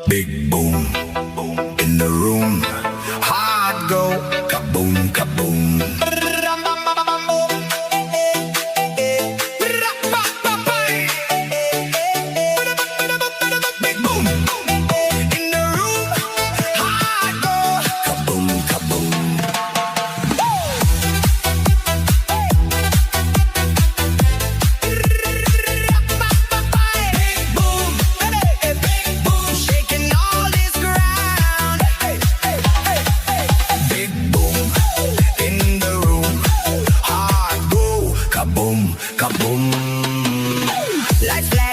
Big boom, in the room. Hard go, kaboom, kaboom. Big boom, in the room. Hard go, kaboom, kaboom. Big boom, big boom, shaking all this ground. Big boom, in the room. Hard go, kaboom, kaboom. Lights flash.